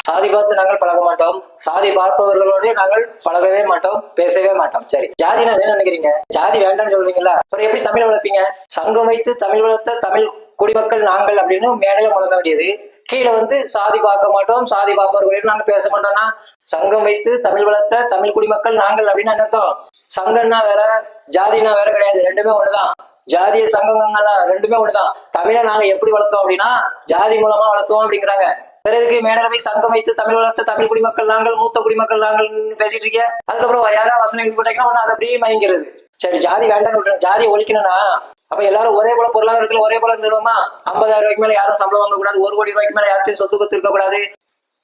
சாதி பார்த்து நாங்கள் பழக மாட்டோம், சாதி பார்ப்பவர்களோடு நாங்கள் பழகவே மாட்டோம், பேசவே மாட்டோம். சரி, ஜாதினா என்ன நினைக்கிறீங்க? ஜாதி வேண்டாம்னு சொல்றீங்களா? அப்புறம் எப்படி தமிழ் வளர்ப்பீங்க? சங்கம் வைத்து தமிழ் வளர்த்த தமிழ் குடிமக்கள் நாங்கள் அப்படின்னு மேடையில முழங்க வேண்டியது, கீழே வந்து சாதி பார்க்க மாட்டோம், சாதி பார்ப்பவர்களையும் நாங்க பேச மாட்டோம்னா சங்கம் வைத்து தமிழ் வளர்த்த தமிழ் குடிமக்கள் நாங்கள் அப்படின்னு அர்த்தம். சங்கம்னா வேற, ஜாதினா வேற கிடையாது, ரெண்டுமே ஒண்ணுதான். ஜாதிய சங்கங்கள்லாம் ரெண்டுமே ஒண்ணுதான். தமிழை நாங்க எப்படி வளர்த்தோம் அப்படின்னா ஜாதி மூலமா வளர்த்தோம் அப்படிங்கிறாங்க. பிறகு மேடையில போய் சங்கம் வைத்து தமிழ் வளர்த்த தமிழ் குடிமக்கள் நாங்கள், மூத்த குடிமக்கள் நாங்கள் பேசிட்டு இருக்கீங்க. அதுக்கப்புறம் யாரா வசனம் எழுதி போட்டாங்கன்னா ஒண்ணு அதை அப்படியே மயங்கிறது. சரி, ஜாதி வேண்டாம்னு விட்டுருங்க. ஜாதியை ஒழிக்கணும்னா அப்ப எல்லாரும் ஒரே போல பொருளாதாரத்துல ஒரே போல இருந்துருவோமா? 50,000 ரூபாய்க்கு மேல யாரும் சம்பளம் வாங்க கூடாது, 1 கோடி ரூபாய்க்கு மேல யார்த்தையும் சொத்து பத்து இருக்க கூடாது,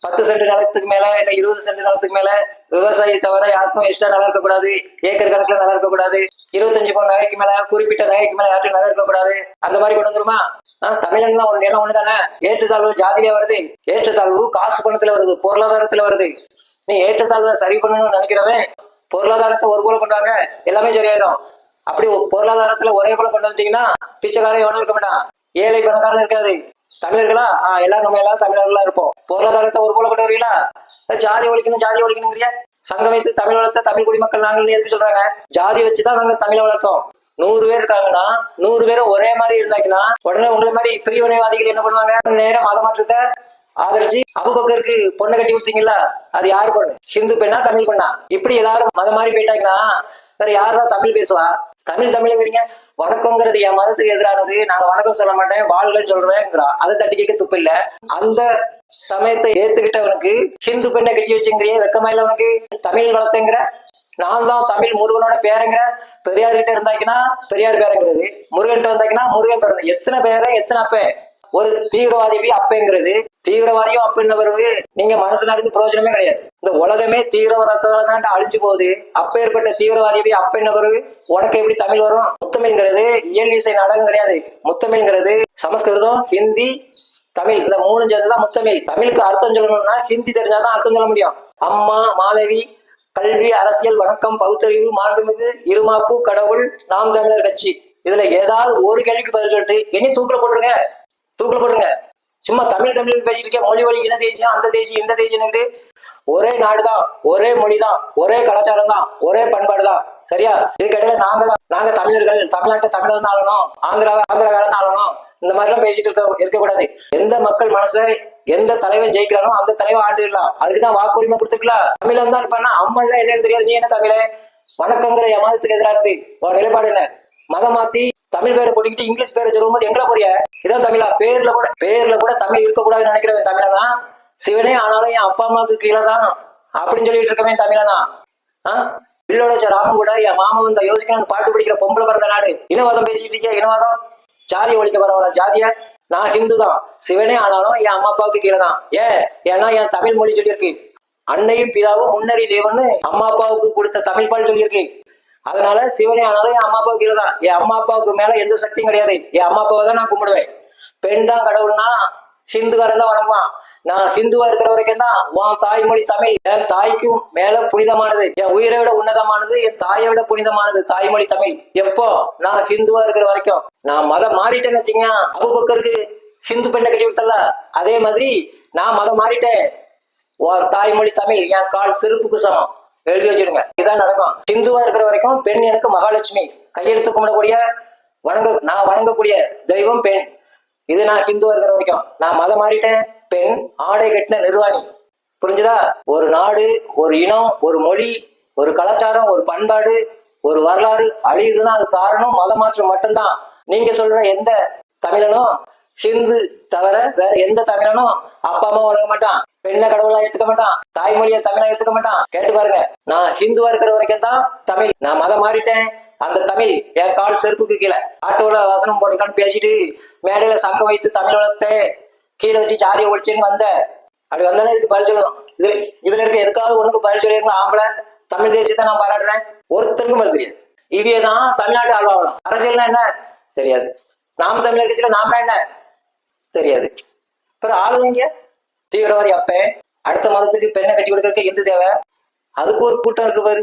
10 சென்ட் நிலத்துக்கு மேல இல்ல 20 சென்ட் நிலத்துக்கு மேல விவசாயி தவிர யாருக்கும் எக்ஸ்ட்ரா நிலம் இருக்கக்கூடாது, ஏக்கர் கணக்குல நிலம் இருக்கக்கூடாது, 25 பவுன் நகைக்கு மேல குறிப்பிட்ட நகைக்கு மேல யார்ட்டும் நகை இருக்கக்கூடாது. அந்த மாதிரி கொண்டு வந்துருமா? தமிழன்லாம் எல்லாம் ஒண்ணுதானே. ஏற்றத்தாழ்வு ஜாதியிலே வருது, ஏற்றத்தாழ்வு காசு பணத்துல வருது, பொருளாதாரத்துல வருது. நீ ஏற்றத்தாழ்வை சரி பண்ணணும்னு நினைக்கிறவன் பொருளாதாரத்தை ஒரு போல கொண்டாங்க, எல்லாமே சரியாயிரும். அப்படி பொருளாதாரத்துல ஒரே போல கொண்டு வந்துட்டீங்கன்னா பிச்சைக்காரன் எவனும் இருக்க மாட்டான், ஏழை பணக்காரன் இருக்காது. தமிழர்களா எல்லாரும் நம்ம எல்லாரும் தமிழர்களா இருப்போம். பொருளாதாரத்தை ஒரு போல கொண்டு வரீங்களா? ஜாதி ஒழிக்கணும், ஜாதி ஒழிக்கணுங்கிறியா? சங்கம் வைத்து தமிழ் வளர்த்த தமிழ் குடிமக்கள் நாங்கள் எதுக்கு சொல்றாங்க? ஜாதி வச்சுதான் நாங்க தமிழை வளர்த்தோம். 100 பேர் இருக்காங்கன்னா 100 பேரும் ஒரே மாதிரி இருந்தாங்கன்னா உடனே உங்களை மாதிரி பிரிவினைவாதிகள் என்ன பண்ணுவாங்க? நேரம் மத மாற்றத்தை ஆதரிச்சு அபூபக்கருக்கு பொண்ணை கட்டி கொடுத்தீங்களா? அது யாரு பொண்ணு? ஹிந்து பெண்ணா தமிழ் பெண்ணா? இப்படி எல்லாரும் மதம் மாறி போயிட்டாங்கன்னா வேற யாருன்னா தமிழ் பேசுவா? தமிழ் தமிழ்ங்கிறீங்க. வணக்கம்ங்கிறது என் மதத்துக்கு எதிரானது, நாங்க வணக்கம் சொல்ல மாட்டேன், வாழ்கள் சொல்றேங்கிறான். அதை தட்டி கேட்க துப்பு இல்ல. அந்த சமயத்தை ஏத்துக்கிட்டவனுக்கு ஹிந்து பெண்ணை கட்டி வச்சுங்கிறிய வெக்கமா இல்ல உனக்கு? தமிழ் வளர்த்தங்கிற, நான் தான் தமிழ் முருகனோட பேருங்கிற. பெரியார் கிட்ட இருந்தாங்கன்னா பெரியார் பேருங்கிறது, முருகன் வந்தாங்கன்னா முருகன் பேரு. எத்தனை பேரை எத்தனை அப்ப? ஒரு தீவிரவாதி அப்பங்கிறது, தீவிரவாதியும் அப்பன்னு பிறகு நீங்க மனசுல இருந்து பிரயோஜனமே கிடையாது. இந்த உலகமே தீவிரவாதத்தான் அழிச்சு போகுது. அப்ப ஏற்பட்ட தீவிரவாதி அப்பன்னு பிறகு உனக்கு எப்படி தமிழ் வரும்? முத்தமிழ்ங்கிறது இயல் இசை நாடகம் கிடையாது. முத்தமிழ்ங்கிறது சமஸ்கிருதம், ஹிந்தி, தமிழ், இந்த 3 சேர்ந்துதான் முத்தமிழ். தமிழுக்கு அர்த்தம் சொல்லணும்னா ஹிந்தி தெரிஞ்சாதான் அர்த்தம் சொல்ல முடியும். அம்மா, மாணவி, கல்வி, அரசியல், வணக்கம், பகுத்தறிவு, மாண்புமிகு, இருமாப்பு, கடவுள், நாம் தமிழர் கட்சி, இதுல ஏதாவது ஒரு கேள்விக்கு பதில் சொல்லிட்டு இனி தூக்கில போட்டுருங்க, தூக்கில போட்டுருங்க. சும்மா தமிழ் தமிழ் பேசிட்டு இருக்க, மொழி ஒளி இன தேசியம், அந்த தேசியம், இந்த தேசியம், ஒரே நாடுதான், ஒரே மொழிதான், ஒரே கலாச்சாரம் தான், ஒரே பண்பாடு தான். சரியா? இதுக்கிடையில நாங்க தமிழர்கள், தமிழ்நாட்டை தமிழர் தான் ஆளணும், ஆந்திராக்காரன் தான் ஆளணும், இந்த மாதிரி எல்லாம் பேசிட்டு இருக்கக்கூடாது. எந்த மக்கள் மனசை எந்த தலைவன் ஜெயிக்கிறானோ அந்த தலைவன் ஆண்டுலாம். அதுக்குதான் வாக்குரிமை கொடுத்துக்கலாம். தமிழன் தான் பண்ணா அம்மன்லாம் என்னன்னு தெரியாது, நீ என்ன தமிழ? வணக்கங்கிற என் மதத்துக்கு எதிரானது. உன் நிலைப்பாடு என்ன? மதம் மாத்தி தமிழ் பேரை போட்டுக்கிட்டு இங்கிலீஷ் பேரை சொல்லும்போது எங்க போறிய? இதான் தமிழா? பேர்ல கூட தமிழ் இருக்கக்கூடாதுன்னு நினைக்கிறவன் தமிழனா? சிவனே ஆனாலும் என் அப்பா அம்மாவுக்கு கீழே தான் அப்படின்னு சொல்லிட்டு இருக்கவன் தமிழனா? பிள்ளோட ராமன் கூட என் மாமா வந்தா யோசிக்கணும்னு பாட்டு பிடிக்கிற பொம்பளை பிறந்த நாடு. இனவாதம் பேசிட்டு இருக்கியா? இனவாதம், ஜாதி ஒழிக்க வரவள ஜாதியா? நான் ஹிந்து தான், சிவனே ஆனாலும் என் அம்மா அப்பாவுக்கு கீழே தான். ஏன்னா என் தமிழ் மொழி சொல்லியிருக்கு. அன்னையும் பிதாவும் முன்னறி தேவன்னு அம்மா அப்பாவுக்கு கொடுத்த தமிழ் பால் சொல்லியிருக்கு. அதனால சிவனே ஆனாலும் என் அம்மா அப்பாவுக்கு கீழே தான். என் அம்மா அப்பாவுக்கு மேல எந்த சக்தியும் கிடையாது. என் அம்மா அப்பாவை தான் நான் கும்பிடுவேன். பெண் தான் கடவுள்னா ஹிந்துக்காரன் தான் வணங்குவான். நான் ஹிந்துவா இருக்கிற வரைக்கும் தான் உன் தாய்மொழி தமிழ் என் தாய்க்கும் மேல புனிதமானது, என் உயிரை விட உன்னதமானது, என் தாயை விட புனிதமானது தாய்மொழி தமிழ். எப்போ? நான் ஹிந்துவா இருக்கிற வரைக்கும். நான் மதம் மாறிட்டேன்னு வச்சுங்க, அபூபக்கருக்கு ஹிந்து பெண்ணை கட்டி விட்டல, அதே மாதிரி நான் மதம் மாறிட்டேன், உன் தாய்மொழி தமிழ் என் கால் செருப்புக்கு சமம். எழுதி வச்சிடுங்க. இதான் நடக்கும். ஹிந்துவா இருக்கிற வரைக்கும் பெண் எனக்கு மகாலட்சுமி, கையெழுத்து கும்பிடக்கூடிய நான் வணங்கக்கூடிய தெய்வம் பெண். இது நான் ஹிந்துவா இருக்கிற வரைக்கும். நான் மதம் மாறிட்டேன், பெண் ஆடை கட்டின நிர்வாணி. புரிஞ்சுதா? ஒரு நாடு, ஒரு இனம், ஒரு மொழி, ஒரு கலாச்சாரம், ஒரு பண்பாடு, ஒரு வரலாறு அழியுதுன்னா அது காரணம் மத மாற்றம் மட்டும்தான். நீங்க சொல்ற எந்த தமிழனும் ஹிந்து தவிர வேற எந்த தமிழனும் அப்பா அம்மா வணங்க மாட்டான், பெண்ணை கடவுளா ஏத்துக்க மாட்டான், தாய்மொழியை தமிழா ஏத்துக்க மாட்டான். கேட்டு பாருங்க. நான் ஹிந்துவா இருக்கிற வரைக்கும் தான் தமிழ். நான் மதம் மாறிட்டேன், அந்த தமிழ் என் கால் செருப்புக்கு கீழே. ஆட்டோல வசனம் போட்டுக்கான்னு பேசிட்டு மேடையில சங்கம் வைத்து தமிழ் வளர்த்த கீழே வச்சு ஜாதியை ஒழிச்சேன்னு வந்த அப்படி வந்தாலும் இதுக்கு பதில் சொல்லணும். இதுல இருக்க எதுக்காவது ஒண்ணுக்கு பதில் சொல்லிருக்கலாம். ஆம்பளை தமிழ் தேசியத்தை நான் பாராட்டுறேன், ஒருத்தருக்கும் பதில் தெரியாது. இவையதான் தமிழ்நாட்டு ஆழ்வாகலாம். அரசியல்னா என்ன தெரியாது, நாம் தமிழர் கட்சியில நாம என்ன தெரியாது. அப்புறம் ஆளுங்க தீவிரவாதி அப்ப அடுத்த மதத்துக்கு பெண்ணை கட்டி கொடுக்கறதுக்கு எந்த தேவை? அதுக்கு ஒரு கூட்டம் இருக்கு பாரு.